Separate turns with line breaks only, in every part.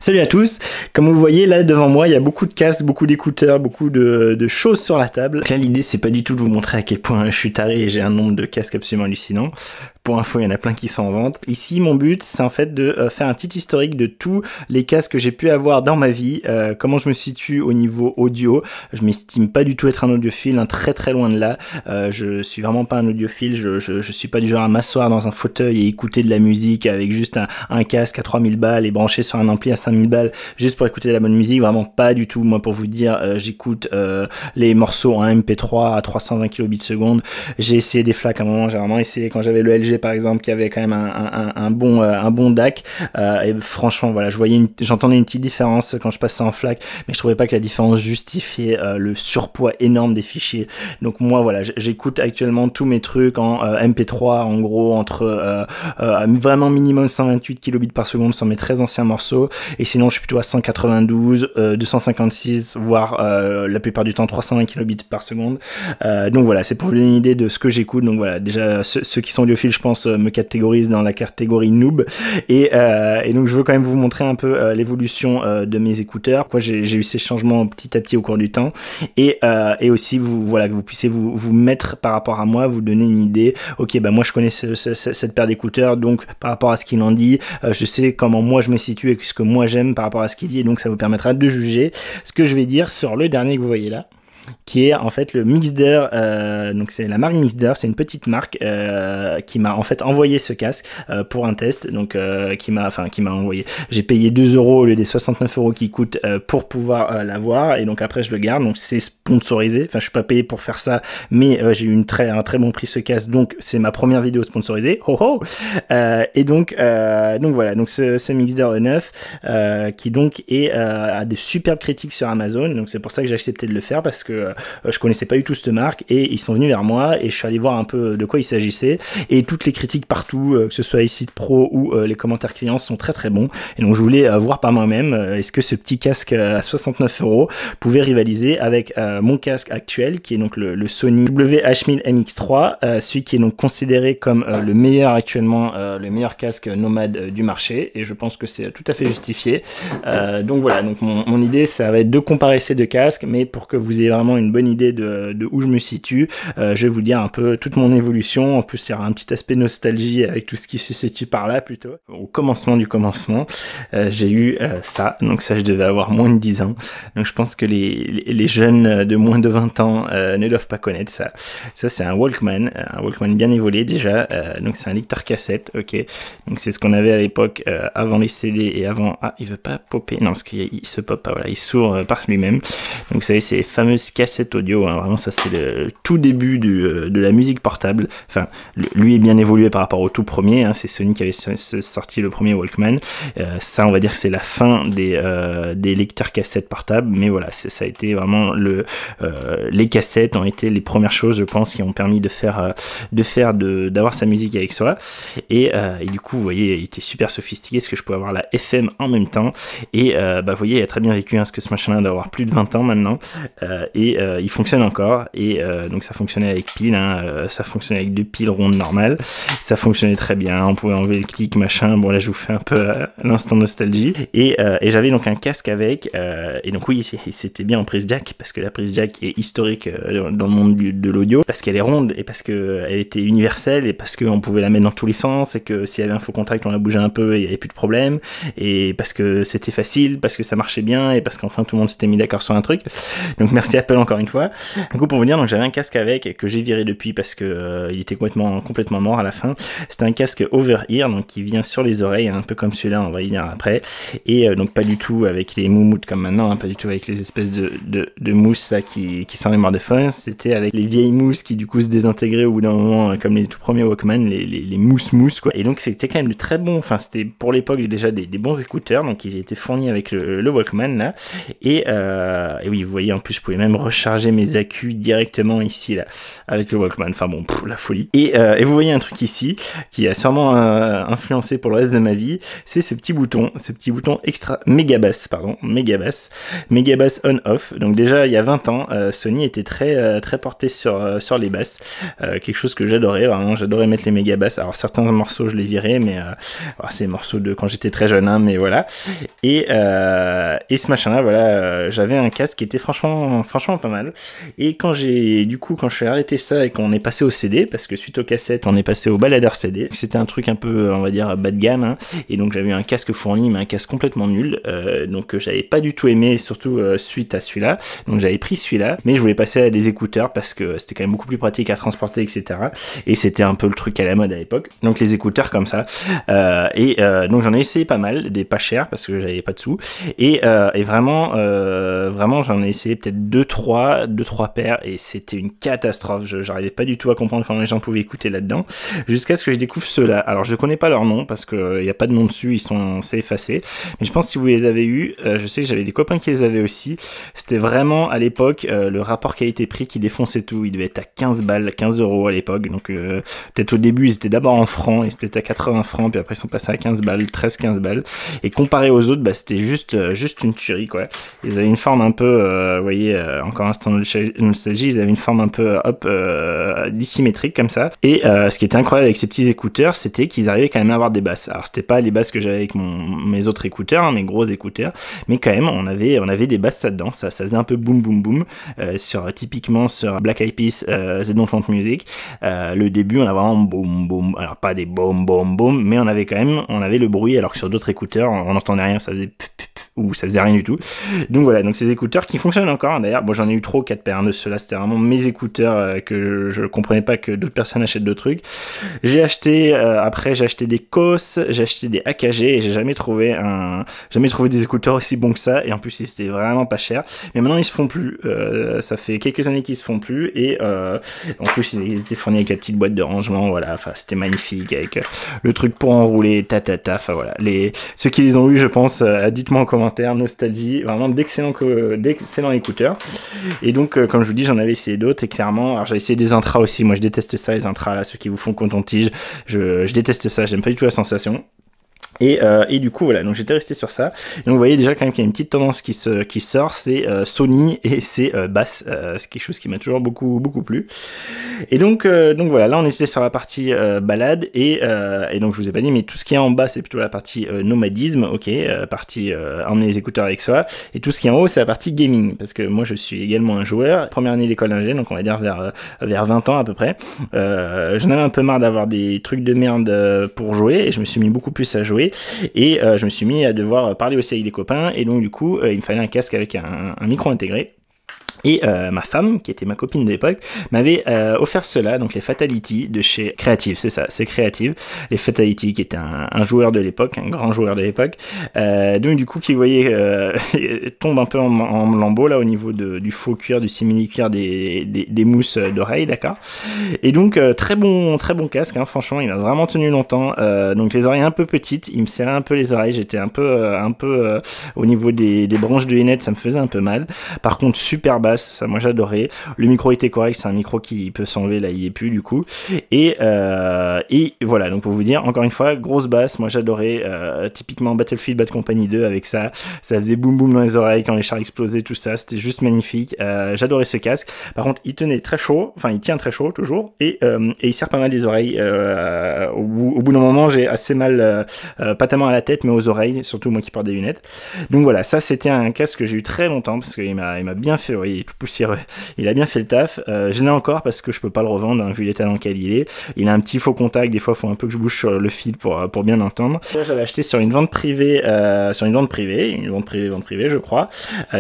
Salut à tous, comme vous le voyez là devant moi il y a beaucoup de casques, beaucoup d'écouteurs, beaucoup de choses sur la table. Donc là l'idée c'est pas du tout de vous montrer à quel point je suis taré et j'ai un nombre de casques absolument hallucinant. Pour info il y en a plein qui sont en vente. Ici mon but c'est en fait de faire un petit historique de tous les casques que j'ai pu avoir dans ma vie, comment je me situe au niveau audio. Je m'estime pas du tout être un audiophile, très loin de là. Je suis vraiment pas un audiophile, je suis pas du genre à m'asseoir dans un fauteuil et écouter de la musique avec juste un casque à 3000 balles et branché sur un ampli à 5000 balles juste pour écouter de la bonne musique, vraiment pas du tout. Moi pour vous dire, j'écoute les morceaux en MP3 à 320 kilobits seconde. J'ai essayé des FLAC à un moment, j'ai vraiment essayé quand j'avais le LG par exemple qui avait quand même un bon DAC et franchement voilà, j'entendais une petite différence quand je passais en FLAC, mais je trouvais pas que la différence justifiait le surpoids énorme des fichiers. Donc moi voilà, j'écoute actuellement tous mes trucs en MP3 en gros entre vraiment minimum 128 kilobits par seconde sur mes très anciens morceaux, et sinon je suis plutôt à 192, 256 voire la plupart du temps 320 kilobits par seconde. Donc voilà, c'est pour vous donner une idée de ce que j'écoute. Donc voilà, déjà ceux qui sont audiophiles je pense me catégorisent dans la catégorie noob, et donc je veux quand même vous montrer un peu l'évolution de mes écouteurs, quoi. J'ai eu ces changements petit à petit au cours du temps, et aussi voilà, que vous puissiez vous mettre par rapport à moi, vous donner une idée. Ok, bah moi je connais cette paire d'écouteurs, donc par rapport à ce qu'il en dit, je sais comment moi je me situe et ce que moi j'aime par rapport à ce qu'il dit, et donc ça vous permettra de juger ce que je vais dire sur le dernier que vous voyez là, qui est en fait le Mixder. Donc c'est la marque Mixder, c'est une petite marque qui m'a en fait envoyé ce casque pour un test, donc qui m'a envoyé. J'ai payé 2 € au lieu des 69 € qui coûtent pour pouvoir l'avoir, et donc après je le garde, donc c'est sponsorisé, enfin je suis pas payé pour faire ça, mais j'ai eu un très bon prix ce casque, donc c'est ma première vidéo sponsorisée, et donc voilà, donc ce Mixder E9 qui donc a des superbes critiques sur Amazon, donc c'est pour ça que j'ai accepté de le faire, parce que je connaissais pas du tout cette marque, et ils sont venus vers moi et je suis allé voir un peu de quoi il s'agissait, et toutes les critiques partout, que ce soit ici de pro ou les commentaires clients, sont très bons, et donc je voulais voir par moi-même est-ce que ce petit casque à 69 € pouvait rivaliser avec mon casque actuel, qui est donc le Sony WH-1000 MX3, celui qui est donc considéré comme le meilleur actuellement, le meilleur casque nomade du marché, et je pense que c'est tout à fait justifié. Donc voilà, donc mon idée ça va être de comparer ces deux casques, mais pour que vous ayez vraiment une bonne idée de où je me situe, je vais vous dire un peu toute mon évolution. En plus il y aura un petit aspect nostalgie avec tout ce qui se situe par là plutôt. Au commencement du commencement, j'ai eu ça, donc ça je devais avoir moins de 10 ans, donc je pense que les jeunes de moins de 20 ans ne doivent pas connaître ça. Ça c'est un Walkman bien évolué déjà, donc c'est un lecteur cassette, ok, donc c'est ce qu'on avait à l'époque avant les CD et avant... Ah, il veut pas popper, non parce qu'il se pop pas, voilà, il s'ouvre par lui-même. Donc vous savez, c'est les fameuses cassettes audio, hein. Vraiment ça c'est le tout début de la musique portable. Enfin, lui est bien évolué par rapport au tout premier, hein. C'est Sony qui avait sorti le premier Walkman. Ça on va dire que c'est la fin des lecteurs cassettes portables, mais voilà, ça a été vraiment les cassettes ont été les premières choses je pense qui ont permis d'avoir sa musique avec soi, et du coup vous voyez il était super sophistiqué, parce que je pouvais avoir la FM en même temps, et vous voyez il a très bien vécu, hein, parce que ce machin là doit avoir plus de 20 ans maintenant, et il fonctionne encore, et donc ça fonctionnait avec pile, hein, ça fonctionnait avec 2 piles rondes normales, ça fonctionnait très bien, on pouvait enlever le clic machin. Bon là je vous fais un peu l'instant nostalgie, et j'avais donc un casque avec, et donc oui c'était bien en prise jack, parce que la prise jack est historique dans le monde de l'audio, parce qu'elle est ronde, et parce qu'elle était universelle, et parce qu'on pouvait la mettre dans tous les sens, et que s'il y avait un faux contact on la bougeait un peu et il n'y avait plus de problème, et parce que c'était facile, parce que ça marchait bien, et parce qu'enfin tout le monde s'était mis d'accord sur un truc. Donc merci Apple encore une fois. Du coup pour vous dire, donc j'avais un casque avec que j'ai viré depuis parce que il était complètement mort à la fin. C'était un casque over-ear, donc qui vient sur les oreilles, un peu comme celui-là, on va y venir après, et donc pas du tout avec les moumoutes comme maintenant, hein, pas du tout avec les espèces de mousses là qui sont les morts de faim. C'était avec les vieilles mousses qui du coup se désintégraient au bout d'un moment, comme les tout premiers Walkman, les mousses quoi. Et donc c'était quand même de très bons, enfin c'était pour l'époque déjà des bons écouteurs, donc ils étaient fournis avec le Walkman là, et oui vous voyez en plus je pouvais même recharger mes accus directement ici là avec le Walkman. Enfin bon, la folie. Et vous voyez un truc ici qui a sûrement influencé pour le reste de ma vie, c'est ce petit bouton extra méga basse, méga basse on-off. Donc déjà il y a 20 ans, Sony était très porté sur les basses, quelque chose que j'adorais, vraiment j'adorais mettre les méga basses. Alors certains morceaux je les virais, mais c'est des morceaux de quand j'étais très jeune, hein, mais voilà. Et ce machin là, voilà, j'avais un casque qui était franchement pas mal. Et quand j'ai arrêté ça et qu'on est passé au CD, parce que suite aux cassettes on est passé au baladeur CD, c'était un truc un peu, on va dire, bas de gamme, hein, et donc j'avais un casque fourni, mais un casque complètement nul, donc j'avais pas du tout aimé, surtout suite à celui-là, donc j'avais pris celui-là, mais je voulais passer à des écouteurs parce que c'était quand même beaucoup plus pratique à transporter, etc. Et c'était un peu le truc à la mode à l'époque, donc les écouteurs comme ça, donc j'en ai essayé pas mal, des pas chers parce que j'avais pas de sous, et vraiment j'en ai essayé peut-être 2-3 paires, et c'était une catastrophe. J'arrivais pas du tout à comprendre comment les gens pouvaient écouter là-dedans, jusqu'à ce que je découvre ceux-là. Alors je connais pas leur nom parce que y a pas de nom dessus, c'est effacé, mais je pense que si vous les avez eus, je sais que j'avais des copains qui les avaient aussi. C'était vraiment à l'époque le rapport qualité-prix qui défonçait tout. Il devait être à 15 balles, 15 € à l'époque, donc peut-être au début ils étaient d'abord en francs, ils étaient à 80 francs, puis après ils sont passés à 15 balles, 13-15 balles, et comparé aux autres, c'était juste une tuerie, quoi. Ils avaient une forme un peu, vous voyez, encore un instant de nostalgie, ils avaient une forme un peu dissymétrique comme ça, et ce qui était incroyable avec ces petits écouteurs, c'était qu'ils arrivaient quand même à avoir des basses. Alors c'était pas les basses que j'avais avec mes autres écouteurs, hein, mes gros écouteurs, mais quand même on avait des basses là-dedans, ça faisait un peu boum boum boum, typiquement sur Black Eyed Peas, They Don't Want Music, le début on a vraiment boum boum, alors pas des boum boum boum, mais on avait le bruit, alors que sur d'autres écouteurs on n'entendait rien, ça faisait ou ça faisait rien du tout. Donc voilà, donc ces écouteurs qui fonctionnent encore, hein, d'ailleurs, bon j'en ai eu 3 ou 4 paires de ceux-là, c'était vraiment mes écouteurs, que je comprenais pas que d'autres personnes achètent d'autres trucs. J'ai acheté, après j'ai acheté des KOS, j'ai acheté des AKG, et j'ai jamais trouvé des écouteurs aussi bons que ça, et en plus ils étaient vraiment pas chers, mais maintenant ils se font plus, ça fait quelques années qu'ils se font plus, et en plus ils étaient fournis avec la petite boîte de rangement, voilà, enfin c'était magnifique, avec le truc pour enrouler, enfin voilà, ceux qui les ont eu, je pense, dites-moi en commentaire, nostalgie, vraiment d'excellents écouteurs. Et donc comme je vous dis, j'en avais essayé d'autres, et clairement, alors j'ai essayé des intras aussi, moi je déteste ça, les intras là, ceux qui vous font coton-tige, je déteste ça, j'aime pas du tout la sensation. Et du coup voilà, donc j'étais resté sur ça. Donc vous voyez déjà quand même qu'il y a une petite tendance qui sort, c'est Sony et c'est basses, c'est quelque chose qui m'a toujours beaucoup plu. Et donc voilà, là on était sur la partie balade, et donc je vous ai pas dit, mais tout ce qui est en bas c'est plutôt la partie nomadisme, ok, partie emmener les écouteurs avec soi, et tout ce qui est en haut c'est la partie gaming, parce que moi je suis également un joueur, première année d'école d'ingé, donc on va dire vers 20 ans à peu près. J'en avais un peu marre d'avoir des trucs de merde pour jouer, et je me suis mis beaucoup plus à jouer. Et je me suis mis à devoir parler aussi avec des copains, et donc du coup il me fallait un casque avec un micro intégré. Et ma femme, qui était ma copine d'époque, m'avait offert cela, donc les Fatality de chez Creative, c'est ça, c'est Creative, les Fatality, qui était un joueur de l'époque, un grand joueur de l'époque, donc du coup qui, vous voyez, tombe un peu en lambeaux là au niveau du faux cuir, du simili-cuir des mousses d'oreille, d'accord. Et donc très bon casque, hein, franchement, il m'a vraiment tenu longtemps, donc les oreilles un peu petites, il me serrait un peu les oreilles, j'étais un peu au niveau des branches de lunettes, ça me faisait un peu mal. Par contre, super basse, ça moi j'adorais. Le micro était correct, c'est un micro qui peut s'enlever, là il y est plus du coup. Et voilà, donc pour vous dire, encore une fois, grosse basse, moi j'adorais, typiquement Battlefield Bad Company 2 avec ça faisait boum boum dans les oreilles quand les chars explosaient, tout ça, c'était juste magnifique. J'adorais ce casque. Par contre, il tenait très chaud, enfin il tient très chaud toujours, et il serre pas mal les oreilles. Au bout d'un moment, j'ai assez mal, pas tellement à la tête, mais aux oreilles, surtout moi qui porte des lunettes. Donc voilà, ça c'était un casque que j'ai eu très longtemps parce qu'il m'a bien fait, il est tout poussiéreux, il a bien fait le taf. Je l'ai encore parce que je peux pas le revendre, hein, vu l'état dans lequel il est. Il a un petit faux contact, des fois il faut un peu que je bouge sur le fil pour bien l'entendre. J'avais acheté sur une vente privée, vente privée je crois.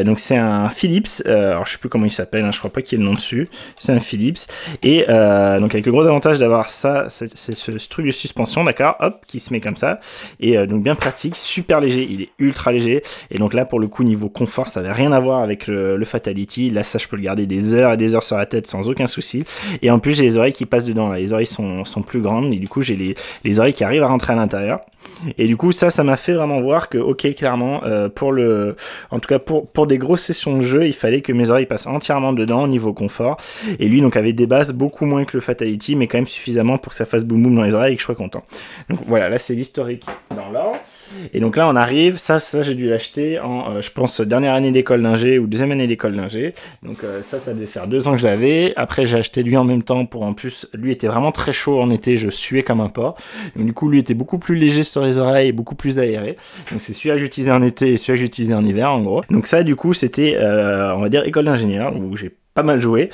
Donc c'est un Philips, alors je sais plus comment il s'appelle, hein, je crois pas qu'il y ait le nom dessus, c'est un Philips, et donc avec le gros avantage d'avoir ça, c'est ce truc de suspension, d'accord, hop, qui se met comme ça, et donc bien pratique, super léger, il est ultra léger, et donc là pour le coup niveau confort ça avait rien à voir avec le Fatality. ici, là ça je peux le garder des heures et des heures sur la tête sans aucun souci, et en plus j'ai les oreilles qui passent dedans, là. Les oreilles sont plus grandes, et du coup j'ai les oreilles qui arrivent à rentrer à l'intérieur, et du coup ça m'a fait vraiment voir que ok, clairement en tout cas pour des grosses sessions de jeu, il fallait que mes oreilles passent entièrement dedans au niveau confort, et lui donc avait des basses beaucoup moins que le Fatality, mais quand même suffisamment pour que ça fasse boum boum dans les oreilles et que je sois content. Donc voilà, là c'est l'historique dans l'ordre. Et donc là on arrive, ça j'ai dû l'acheter en je pense dernière année d'école d'ingé ou deuxième année d'école d'ingé, donc ça devait faire 2 ans que je l'avais. Après j'ai acheté lui en même temps, pour en plus lui était vraiment très chaud en été, je suais comme un porc, donc du coup lui était beaucoup plus léger sur les oreilles et beaucoup plus aéré, donc c'est celui-là que j'utilisais en été et celui-là que j'utilisais en hiver en gros. Donc ça du coup c'était on va dire école d'ingénieur, où j'ai pas mal joué,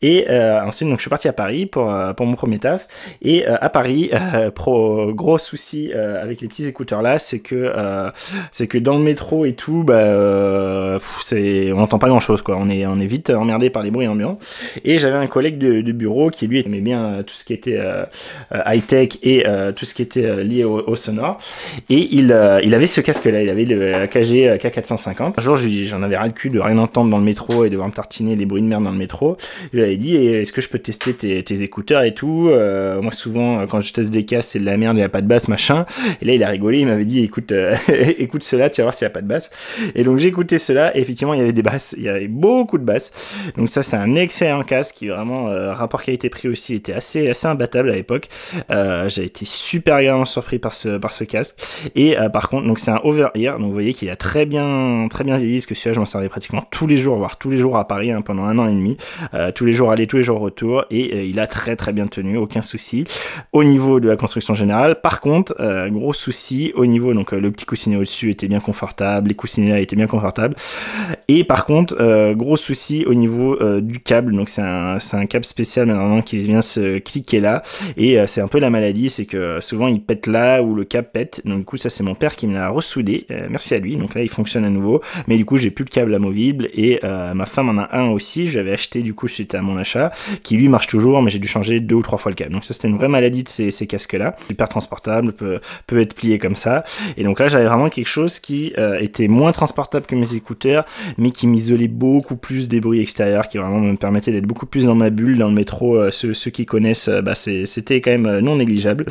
et ensuite donc je suis parti à Paris pour mon premier taf, et à Paris gros souci avec les petits écouteurs là, c'est que dans le métro et tout, on entend pas grand chose quoi, on est vite emmerdé par les bruits ambiants, et j'avais un collègue de bureau qui lui aimait bien tout ce qui était high tech et tout ce qui était lié au sonore, et il avait ce casque là, il avait le AKG K450. Un jour j'en avais ras le cul de rien entendre dans le métro et de devoir me tartiner les bruits de merde dans le métro. Je lui avais dit, est-ce que je peux tester tes écouteurs et tout, moi souvent quand je teste des casques c'est de la merde, il n'y a pas de basse machin, et là il a rigolé, il m'avait dit écoute écoute cela, tu vas voir s'il n'y a pas de basse, et donc j'ai écouté cela, et effectivement il y avait des basses, il y avait beaucoup de basses, donc ça c'est un excellent casque qui vraiment rapport qualité-prix aussi était assez imbattable à l'époque. J'ai été super agréablement surpris par ce casque, et par contre donc c'est un over-ear, donc vous voyez qu'il a très bien vieilli, parce que celui-là je m'en servais pratiquement tous les jours, voire tous les jours à Paris pendant 1 an et demi, tous les jours aller, tous les jours retour, et il a très bien tenu, aucun souci au niveau de la construction générale. Par contre gros souci au niveau, donc le petit coussinet au-dessus était bien confortable, les coussinets là étaient bien confortables, et par contre gros souci au niveau du câble, donc c'est un câble spécial normalement qui vient se cliquer là, et c'est un peu la maladie, c'est que souvent il pète là où le câble pète, donc du coup ça c'est mon père qui me l'a ressoudé, merci à lui, donc là il fonctionne à nouveau, mais du coup j'ai plus le câble amovible, et ma femme en a un aussi, j'avais acheté du coup suite à mon achat, qui lui marche toujours, mais j'ai dû changer 2 ou 3 fois le câble, donc ça c'était une vraie maladie de ces casques là, super transportable, peut être plié comme ça, et donc là j'avais vraiment quelque chose qui était moins transportable que mes écouteurs, mais qui m'isolait beaucoup plus des bruits extérieurs, qui vraiment me permettait d'être beaucoup plus dans ma bulle dans le métro. Ceux qui connaissent, c'était quand même non négligeable,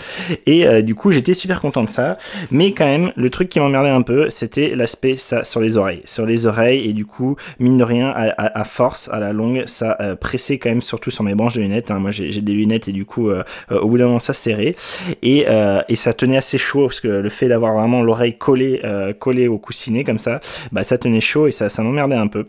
et du coup j'étais super content de ça, mais quand même le truc qui m'emmerdait un peu, c'était l'aspect ça sur les oreilles, et du coup mine de rien à force, à la longue, ça pressait quand même, surtout sur mes branches de lunettes, hein. Moi j'ai des lunettes, et du coup au bout d'un moment ça serrait, et ça tenait assez chaud, parce que le fait d'avoir vraiment l'oreille collée au coussinet comme ça, ça tenait chaud, et ça m'emmerdait un peu.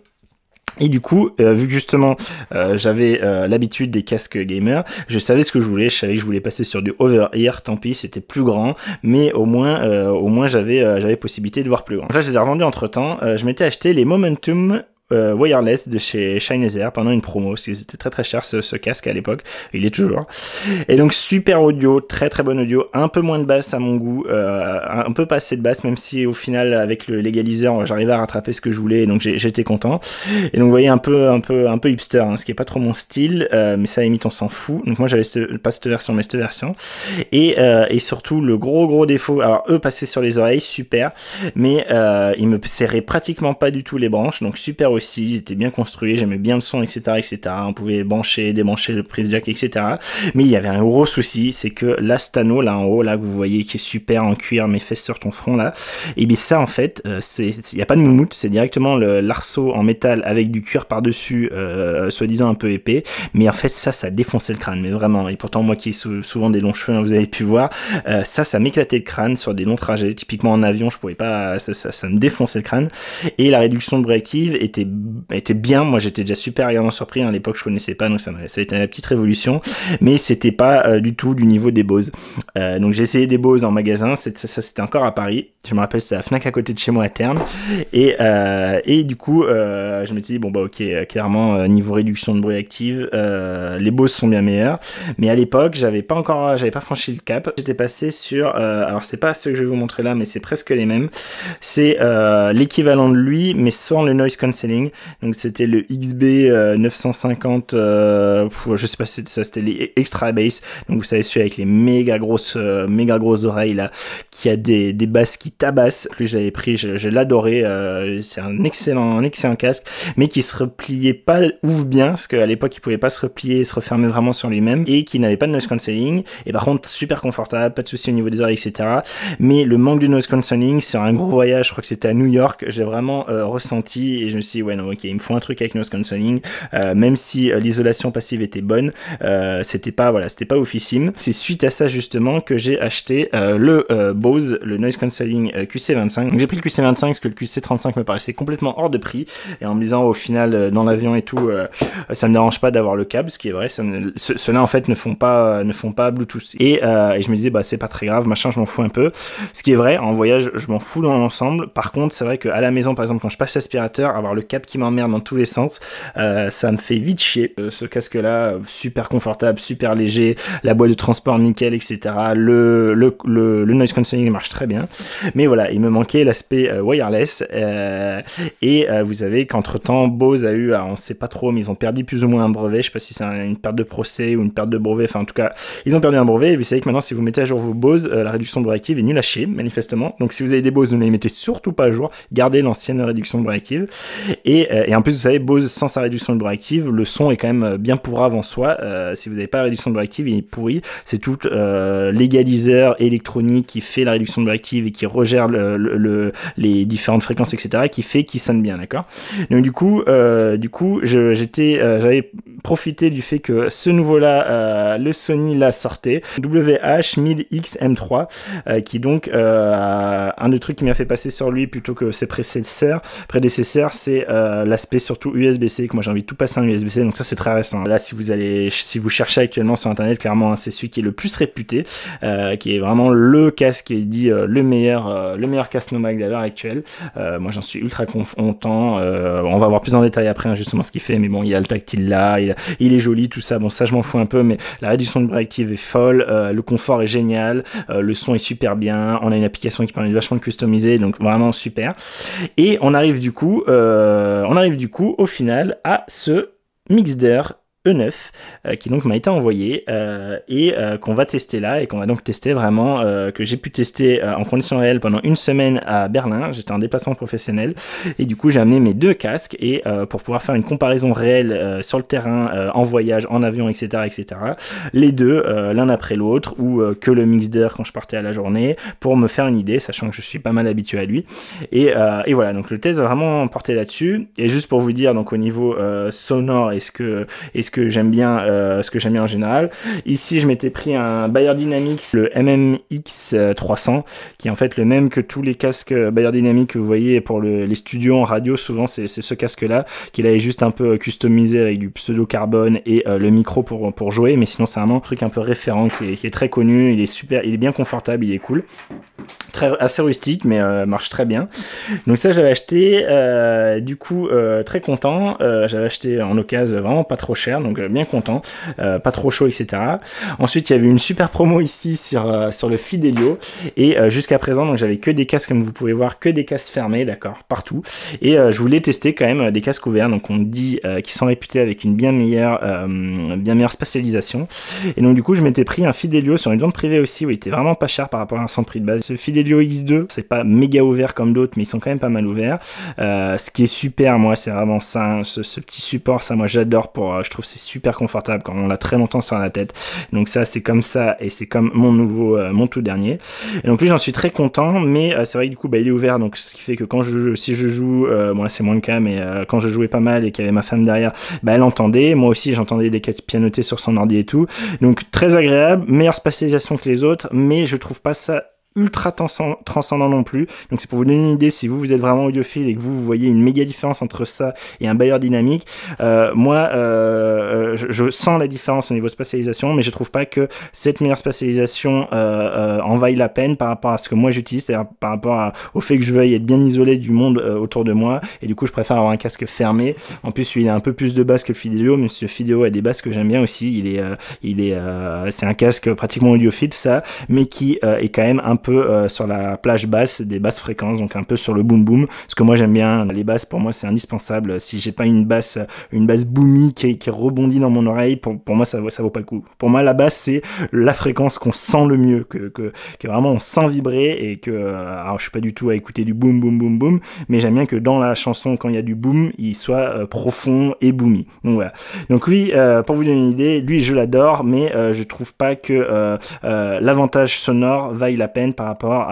Et du coup, vu que justement j'avais l'habitude des casques gamer, je savais ce que je savais que je voulais passer sur du over-ear, tant pis c'était plus grand, mais au moins j'avais possibilité de voir plus grand. Donc là je les ai revendus entre temps, je m'étais acheté les Momentum wireless de chez Sennheiser pendant une promo, parce que c'était très cher ce casque à l'époque, il est toujours, et donc super audio, très bon audio, un peu moins de basse à mon goût, un peu pas assez de basse, même si au final avec le légaliseur j'arrivais à rattraper ce que je voulais, et donc j'étais content, et donc vous voyez un peu hipster, hein, ce qui est pas trop mon style, mais ça à la limite on s'en fout, donc moi j'avais pas cette version mais cette version, et surtout le gros défaut, alors eux passaient sur les oreilles, super, mais ils me serraient pratiquement pas du tout les branches, donc super aussi, ils étaient bien construits, j'aimais bien le son, etc. On pouvait brancher, débrancher le prise jack, etc. Mais il y avait un gros souci, c'est que l'astano là en haut, là que vous voyez qui est super en cuir, mes fesses sur ton front là, et bien ça en fait, il n'y a pas de moumoute, c'est directement l'arceau en métal avec du cuir par-dessus, soi-disant un peu épais, mais en fait ça défonçait le crâne, mais vraiment, et pourtant moi qui ai souvent des longs cheveux, hein, vous avez pu voir, ça m'éclatait le crâne sur des longs trajets, typiquement en avion, je pouvais pas, ça me défonçait le crâne, et la réduction de bruit active était bien, moi j'étais déjà super agréablement surpris, hein, à l'époque je connaissais pas, donc ça a été une petite révolution, mais c'était pas du tout du niveau des Bose, donc j'ai essayé des Bose en magasin, ça c'était encore à Paris, je me rappelle c'était la Fnac à côté de chez moi à Terne, et du coup je me suis dit bon ok, clairement niveau réduction de bruit active, les Bose sont bien meilleurs, mais à l'époque j'avais pas franchi le cap, j'étais passé sur alors c'est pas ceux que je vais vous montrer là, mais c'est presque les mêmes, c'est l'équivalent de lui, mais sans le noise cancelling, cancelling. Donc c'était le XB 950, je sais pas si c'était ça, c'était les extra bass. Donc vous savez, celui avec les méga grosses oreilles là, qui a des basses qui tabassent. Plus j'avais pris, je l'adorais. C'est un excellent casque, mais qui se repliait pas ouf bien, parce qu'à l'époque il pouvait pas se replier et se refermer vraiment sur lui-même, et qui n'avait pas de noise cancelling. Et par contre super confortable, pas de souci au niveau des oreilles, etc. Mais le manque de noise cancelling sur un gros voyage, je crois que c'était à New York, j'ai vraiment ressenti, et je me suis dit ouais non ok, il me faut un truc avec noise cancelling, même si l'isolation passive était bonne, c'était pas oufissime. C'est suite à ça justement que j'ai acheté le Bose, le noise cancelling QC25. Donc j'ai pris le QC25 parce que le QC35 me paraissait complètement hors de prix, et en me disant au final dans l'avion et tout, ça me dérange pas d'avoir le câble, ce qui est vrai, ceux-là en fait ne font pas Bluetooth, et je me disais bah c'est pas très grave, machin, je m'en fous un peu, ce qui est vrai. En voyage je m'en fous dans l'ensemble. Par contre c'est vrai qu'à la maison par exemple, quand je passe l'aspirateur, avoir le câble qui m'emmerde dans tous les sens, ça me fait vite chier. Ce casque là, super confortable, super léger, la boîte de transport nickel, etc. Le noise cancelling marche très bien, mais voilà, il me manquait l'aspect wireless, et vous savez qu'entre temps Bose a eu, on sait pas trop, mais ils ont perdu plus ou moins un brevet. Je sais pas si c'est une perte de procès ou une perte de brevet, enfin en tout cas ils ont perdu un brevet, et vous savez que maintenant si vous mettez à jour vos Bose, la réduction de bruit active est nulle à chier manifestement. Donc si vous avez des Bose, ne les mettez surtout pas à jour, gardez l'ancienne réduction de bruit active, et en plus vous savez, Bose sans sa réduction de bruit active, le son est quand même bien pourrave en soi. Si vous n'avez pas la réduction de bruit active, il est pourri. C'est tout l'égaliseur électronique qui fait la réduction de bruit active et qui regère les différentes fréquences, etc., qui fait qu'il sonne bien, d'accord. Donc du coup j'avais profité du fait que ce nouveau-là, le Sony là sortait, WH-1000X-M3, qui donc un des trucs qui m'a fait passer sur lui plutôt que ses prédécesseurs, c'est l'aspect surtout USB-C, que moi j'ai envie de tout passer en USB-C, donc ça c'est très récent. Là si vous cherchez actuellement sur internet, clairement c'est celui qui est le plus réputé, qui est vraiment le casque qui est dit le meilleur casque Nomag à l'heure actuelle. Moi j'en suis ultra content. On va voir plus en détail après justement ce qu'il fait, mais bon, il y a le tactile là, il est joli, tout ça, bon ça je m'en fous un peu, mais la réduction de bruit active est folle, le confort est génial, le son est super bien, on a une application qui permet de vachement de customiser, donc vraiment super. Et on arrive du coup au final à ce Mixder E9 qui donc m'a été envoyé, et qu'on va tester là, et qu'on va donc tester vraiment, que j'ai pu tester en conditions réelles pendant une semaine à Berlin. J'étais en déplacement professionnel, et du coup j'ai amené mes deux casques, et pour pouvoir faire une comparaison réelle sur le terrain, en voyage, en avion, etc., les deux l'un après l'autre, ou que le Mixder quand je partais à la journée, pour me faire une idée, sachant que je suis pas mal habitué à lui, et voilà, donc le test va vraiment porter là-dessus. Et juste pour vous dire, donc au niveau sonore, est-ce que j'aime bien, en général. Ici, je m'étais pris un Beyer Dynamics, le MMX 300, qui est en fait le même que tous les casques Beyer Dynamics que vous voyez pour les studios en radio. Souvent, c'est ce casque-là, qu'il avait juste un peu customisé avec du pseudo-carbone et le micro pour jouer. Mais sinon, c'est vraiment un truc un peu référent qui est très connu. Il est super, il est bien confortable, il est cool. Assez rustique, mais marche très bien. Donc ça, j'avais acheté, très content. J'avais acheté en occasion vraiment pas trop cher, donc bien content, pas trop chaud, etc. Ensuite il y avait une super promo ici sur le Fidelio, et jusqu'à présent donc j'avais que des casques, comme vous pouvez voir, que des casques fermés, d'accord, partout, et je voulais tester quand même des casques ouverts, donc on dit qu'ils sont réputés avec une bien meilleure spatialisation, et donc du coup je m'étais pris un Fidelio sur une vente privée aussi, où il était vraiment pas cher par rapport à son prix de base. Ce Fidelio X2, c'est pas méga ouvert comme d'autres, mais ils sont quand même pas mal ouverts. Ce qui est super, moi, c'est vraiment ça, ce petit support, ça moi j'adore, je trouve c'est super confortable quand on l'a très longtemps sur la tête. Donc ça c'est comme ça, et c'est comme mon tout dernier. Et donc lui j'en suis très content, mais c'est vrai que du coup il est ouvert, donc ce qui fait que si je joue, moi c'est moins le cas, mais quand je jouais pas mal et qu'il y avait ma femme derrière, elle entendait, moi aussi j'entendais des pianoter sur son ordi et tout. Donc très agréable, meilleure spatialisation que les autres, mais je trouve pas ça ultra transcendant non plus. Donc c'est pour vous donner une idée, si vous êtes vraiment audiophile et que vous voyez une méga différence entre ça et un Beyer dynamique, moi je sens la différence au niveau spatialisation, mais je trouve pas que cette meilleure spatialisation en vaille la peine par rapport à ce que moi j'utilise, c'est-à-dire par rapport au fait que je veuille être bien isolé du monde autour de moi, et du coup je préfère avoir un casque fermé. En plus il a un peu plus de basses que le Fidelio, mais ce Fidelio a des basses que j'aime bien aussi. C'est un casque pratiquement audiophile ça, mais qui est quand même un peu peu sur la plage basse, des basses fréquences, donc un peu sur le boom boom, parce que moi j'aime bien les basses, pour moi c'est indispensable. Si j'ai pas une basse boomy qui rebondit dans mon oreille, pour moi ça vaut pas le coup. Pour moi la basse c'est la fréquence qu'on sent le mieux, que vraiment on sent vibrer, et que alors je suis pas du tout à écouter du boom boom boom boom, mais j'aime bien que dans la chanson quand il y a du boom, il soit profond et boomy. Donc voilà. Donc lui, pour vous donner une idée, lui je l'adore, mais je trouve pas que l'avantage sonore vaille la peine par rapport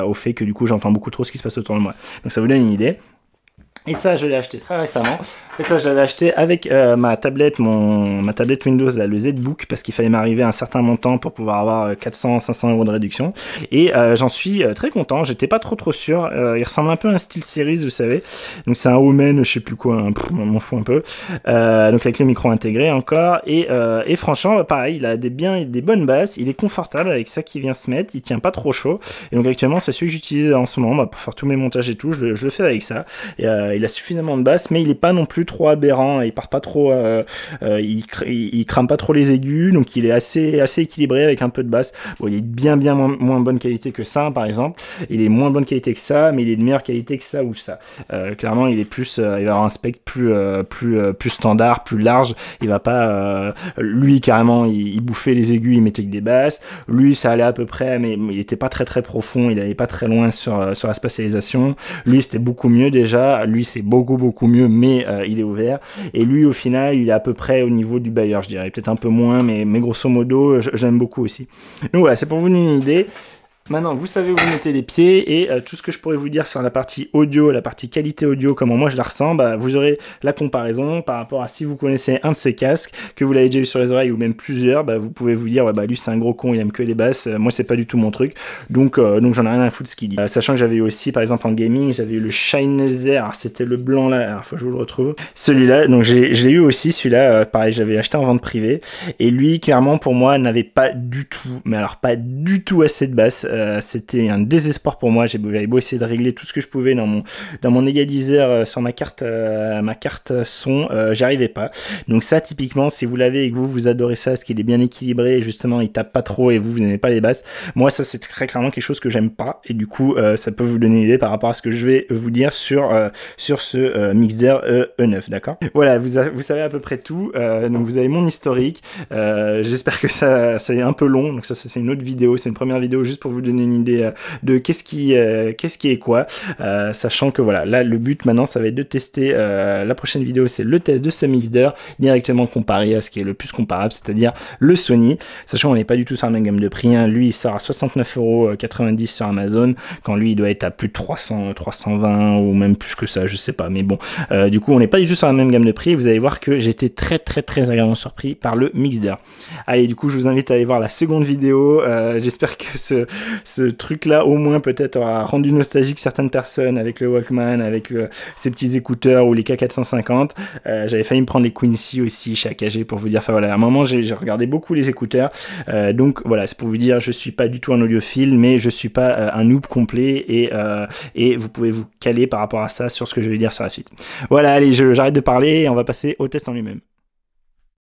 au fait que du coup j'entends beaucoup trop ce qui se passe autour de moi. Donc ça vous donne une idée. Et ça, je l'ai acheté très récemment. Et ça, je l'avais acheté avec ma tablette Windows, là, le ZBook, parce qu'il fallait m'arriver à un certain montant pour pouvoir avoir 400-500 € de réduction. Et j'en suis très content. J'étais pas trop sûr. Il ressemble un peu à un style Series, vous savez. Donc c'est un Omen, je sais plus quoi, m'en fous un peu. Donc avec le micro intégré encore. Et franchement, pareil, il a des bonnes basses. Il est confortable avec ça qui vient se mettre. Il tient pas trop chaud. Et donc actuellement, c'est celui que j'utilise en ce moment pour faire tous mes montages et tout. Je le fais avec ça. Et, il a suffisamment de basse, mais il est pas non plus trop aberrant, il part pas trop, il crame pas trop les aigus, donc il est assez équilibré avec un peu de basse. Bon, il est bien moins bonne qualité que ça, par exemple. Il est moins bonne qualité que ça, mais il est de meilleure qualité que ça ou ça. Clairement, il est plus, il va avoir un spectre plus standard, plus large. Il va pas, lui carrément, il bouffait les aigus, il mettait que des basses. Lui, ça allait à peu près, mais il était pas très profond, il allait pas très loin sur la spatialisation. Lui, c'était beaucoup mieux déjà. Lui, c'est beaucoup mieux, mais il est ouvert. Et lui, au final, il est à peu près au niveau du Beyer, je dirais. Peut-être un peu moins, mais grosso modo, j'aime beaucoup aussi. Donc voilà, c'est pour vous donner une idée. Maintenant, vous savez où vous mettez les pieds, et tout ce que je pourrais vous dire sur la partie audio, la partie qualité audio, comment moi je la ressens, bah, vous aurez la comparaison par rapport à si vous connaissez un de ces casques, que vous l'avez déjà eu sur les oreilles ou même plusieurs, bah, vous pouvez vous dire, ouais, bah, lui c'est un gros con, il aime que les basses, moi c'est pas du tout mon truc, donc j'en ai rien à foutre de ce qu'il dit. Sachant que j'avais eu aussi, par exemple en gaming, j'avais eu le Shinnezer, c'était le blanc là, alors faut que je vous le retrouve, celui-là, donc je l'ai eu aussi, celui-là, pareil, j'avais acheté en vente privée, et lui, clairement, pour moi, n'avait pas du tout, mais alors pas du tout assez de basse. C'était un désespoir pour moi. J'avais beau essayer de régler tout ce que je pouvais dans mon égaliseur sur ma carte son, j'y arrivais pas. Donc ça, typiquement, si vous l'avez et que vous adorez ça, parce qu'il est bien équilibré, et justement il tape pas trop et vous n'aimez pas les basses, moi ça c'est très clairement quelque chose que j'aime pas, et du coup ça peut vous donner une idée par rapport à ce que je vais vous dire sur ce Mixder E9, d'accord. Voilà, vous savez à peu près tout. Donc vous avez mon historique. J'espère que ça est un peu long, donc ça c'est une autre vidéo, c'est une première vidéo juste pour vous donner une idée de qu'est-ce qui est quoi, sachant que voilà, là le but maintenant ça va être de tester, la prochaine vidéo c'est le test de ce Mixder directement comparé à ce qui est le plus comparable, c'est-à-dire le Sony, sachant qu'on n'est pas du tout sur la même gamme de prix, hein. Lui il sort à 69,90 € sur Amazon, quand lui il doit être à plus de 300, 320 ou même plus que ça, je sais pas, mais bon, du coup on n'est pas du tout sur la même gamme de prix. Vous allez voir que j'étais très agréablement surpris par le Mixder. Allez, du coup je vous invite à aller voir la seconde vidéo. J'espère que ce truc là au moins peut-être aura rendu nostalgique certaines personnes avec le Walkman, avec ces petits écouteurs ou les K450. J'avais failli me prendre les Quincy aussi chez AKG pour vous dire, enfin voilà, à un moment j'ai regardé beaucoup les écouteurs, donc voilà, c'est pour vous dire, je suis pas du tout un audiophile, mais je suis pas un noob complet, et vous pouvez vous caler par rapport à ça sur ce que je vais dire sur la suite. Voilà, allez, j'arrête de parler et on va passer au test en lui-même.